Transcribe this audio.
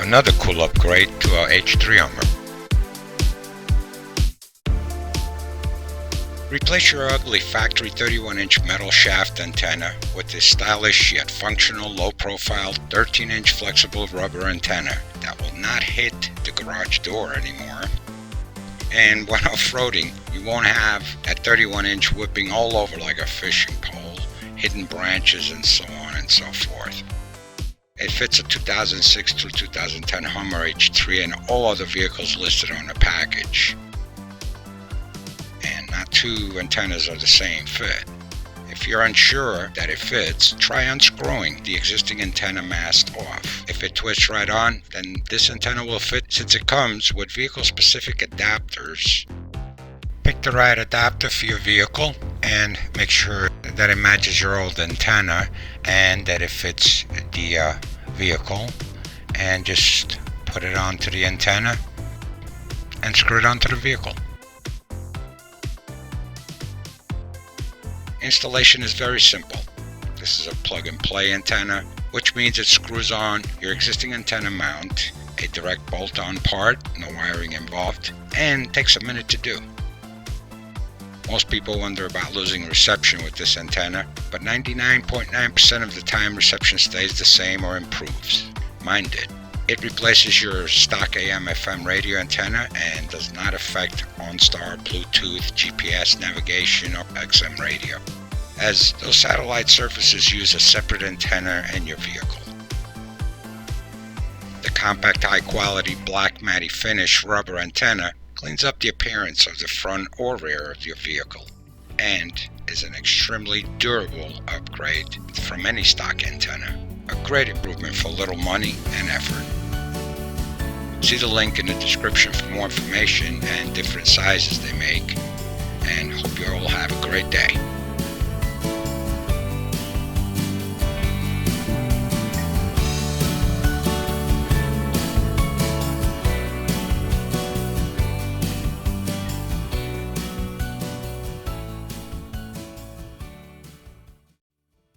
Another cool upgrade to our H3 Hummer. Replace your ugly factory 31-inch metal shaft antenna with this stylish yet functional low-profile 13-inch flexible rubber antenna that will not hit the garage door anymore. And when off-roading, you won't have that 31-inch whipping all over like a fishing pole, hidden branches, and so on and so forth. It fits a 2006 through 2010 Hummer H3 and all other vehicles listed on the package. And not two antennas are the same fit. If you're unsure that it fits, try unscrewing the existing antenna mast off. If it twists right on, then this antenna will fit since it comes with vehicle-specific adapters. Pick the right adapter for your vehicle and make sure that it matches your old antenna and that it fits the vehicle, and just put it onto the antenna and screw it onto the vehicle. Installation is very simple. This is a plug-and-play antenna, which means it screws on your existing antenna mount, a direct bolt-on part, no wiring involved, and takes a minute to do. Most people wonder about losing reception with this antenna, but 99.9% of the time reception stays the same or improves. Mine did. It replaces your stock AM/FM radio antenna and does not affect OnStar, Bluetooth, GPS navigation, or XM radio, as those satellite services use a separate antenna in your vehicle. The compact, high-quality black matte finish rubber antenna cleans up the appearance of the front or rear of your vehicle and is an extremely durable upgrade from any stock antenna. A great improvement for little money and effort. See the link in the description for more information and different sizes they make, and hope you all have a great day.